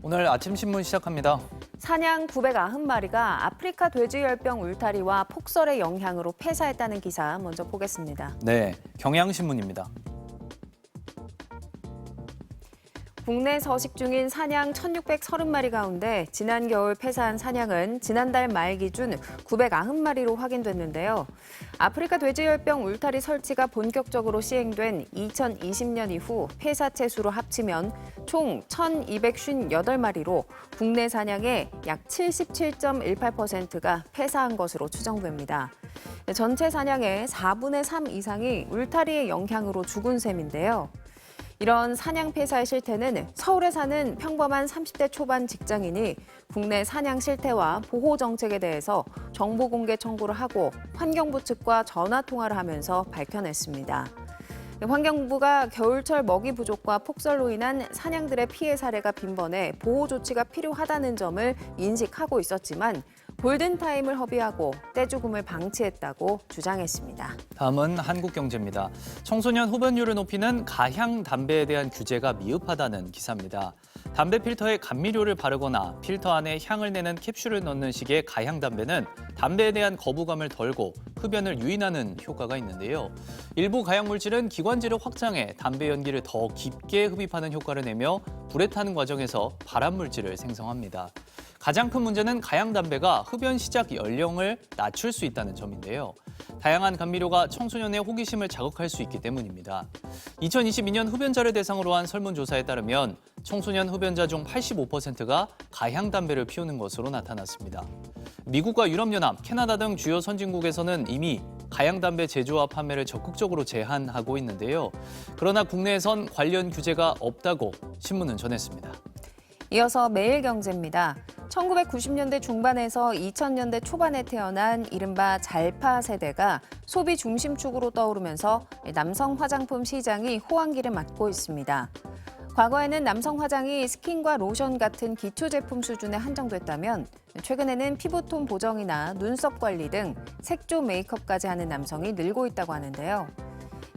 오늘 아침 신문 시작합니다. 사냥 990마리가 아프리카 돼지열병 울타리와 폭설의 영향으로 폐사했다는 기사 먼저 보겠습니다. 네, 경향신문입니다. 국내 서식 중인 사냥 1,630마리 가운데 지난 겨울 폐사한 사냥은 지난달 말 기준 990마리로 확인됐는데요. 아프리카 돼지열병 울타리 설치가 본격적으로 시행된 2020년 이후 폐사체 수로 합치면 총 1,258마리로 국내 사냥의 약 77.18%가 폐사한 것으로 추정됩니다. 전체 사냥의 4분의 3 이상이 울타리의 영향으로 죽은 셈인데요. 이런 사냥 폐사의 실태는 서울에 사는 평범한 30대 초반 직장인이 국내 사냥 실태와 보호 정책에 대해서 정보 공개 청구를 하고 환경부 측과 전화 통화를 하면서 밝혀냈습니다. 환경부가 겨울철 먹이 부족과 폭설로 인한 사냥들의 피해 사례가 빈번해 보호 조치가 필요하다는 점을 인식하고 있었지만 골든타임을 허비하고 떼죽음을 방치했다고 주장했습니다. 다음은 한국경제입니다. 청소년 흡연율을 높이는 가향 담배에 대한 규제가 미흡하다는 기사입니다. 담배 필터에 감미료를 바르거나 필터 안에 향을 내는 캡슐을 넣는 식의 가향 담배는 담배에 대한 거부감을 덜고 흡연을 유인하는 효과가 있는데요. 일부 가향 물질은 기관지를 확장해 담배 연기를 더 깊게 흡입하는 효과를 내며 불에 타는 과정에서 발암 물질을 생성합니다. 가장 큰 문제는 가향 담배가 흡연 시작 연령을 낮출 수 있다는 점인데요. 다양한 감미료가 청소년의 호기심을 자극할 수 있기 때문입니다. 2022년 흡연자를 대상으로 한 설문조사에 따르면 청소년 흡연자 중 85%가 가향 담배를 피우는 것으로 나타났습니다. 미국과 유럽연합, 캐나다 등 주요 선진국에서는 이미 가향 담배 제조와 판매를 적극적으로 제한하고 있는데요. 그러나 국내에선 관련 규제가 없다고 신문은 전했습니다. 이어서 매일경제입니다. 1990년대 중반에서 2000년대 초반에 태어난 이른바 잘파 세대가 소비 중심축으로 떠오르면서 남성 화장품 시장이 호황기를 맞고 있습니다. 과거에는 남성 화장이 스킨과 로션 같은 기초 제품 수준에 한정됐다면 최근에는 피부톤 보정이나 눈썹 관리 등 색조 메이크업까지 하는 남성이 늘고 있다고 하는데요.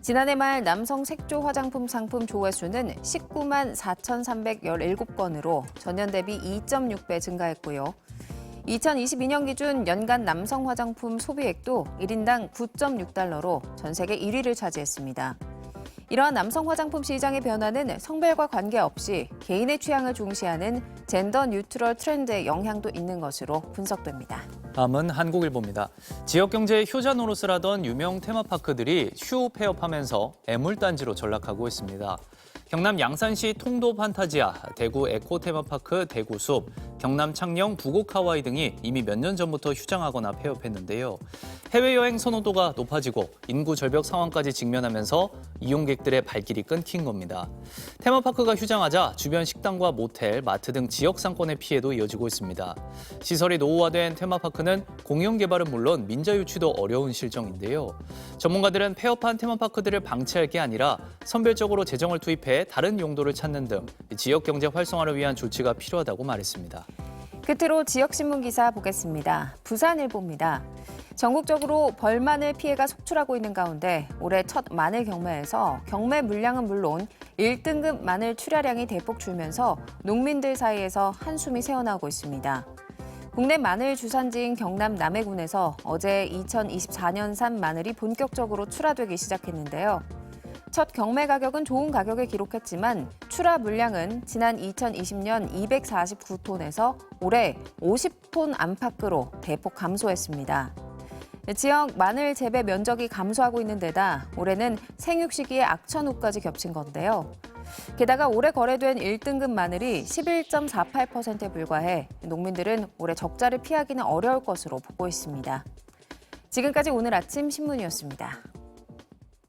지난해 말 남성 색조 화장품 상품 조회수는 19만 4,317건으로 전년 대비 2.6배 증가했고요. 2022년 기준 연간 남성 화장품 소비액도 1인당 9.6달러로 전 세계 1위를 차지했습니다. 이러한 남성 화장품 시장의 변화는 성별과 관계없이 개인의 취향을 중시하는 젠더 뉴트럴 트렌드의 영향도 있는 것으로 분석됩니다. 다음은 한국일보입니다. 지역 경제의 효자 노릇을 하던 유명 테마파크들이 휴 폐업하면서 애물단지로 전락하고 있습니다. 경남 양산시 통도 판타지아, 대구 에코 테마파크 대구숲, 경남 창녕 부곡 하와이 등이 이미 몇 년 전부터 휴장하거나 폐업했는데요. 해외여행 선호도가 높아지고 인구 절벽 상황까지 직면하면서 이용객들의 발길이 끊긴 겁니다. 테마파크가 휴장하자 주변 식당과 모텔, 마트 등 지역 상권의 피해도 이어지고 있습니다. 시설이 노후화된 테마파크는 공영 개발은 물론 민자 유치도 어려운 실정인데요. 전문가들은 폐업한 테마파크들을 방치할 게 아니라 선별적으로 재정을 투입해 다른 용도를 찾는 등 지역 경제 활성화를 위한 조치가 필요하다고 말했습니다. 끝으로 지역신문 기사 보겠습니다. 부산일보입니다. 전국적으로 벌마늘 피해가 속출하고 있는 가운데 올해 첫 마늘 경매에서 경매 물량은 물론 1등급 마늘 출하량이 대폭 줄면서 농민들 사이에서 한숨이 새어나오고 있습니다. 국내 마늘 주산지인 경남 남해군에서 어제 2024년산 마늘이 본격적으로 출하되기 시작했는데요. 첫 경매 가격은 좋은 가격을 기록했지만 출하 물량은 지난 2020년 249톤에서 올해 50톤 안팎으로 대폭 감소했습니다. 지역 마늘 재배 면적이 감소하고 있는 데다 올해는 생육 시기에 악천후까지 겹친 건데요. 게다가 올해 거래된 1등급 마늘이 11.48%에 불과해 농민들은 올해 적자를 피하기는 어려울 것으로 보고 있습니다. 지금까지 오늘 아침 신문이었습니다.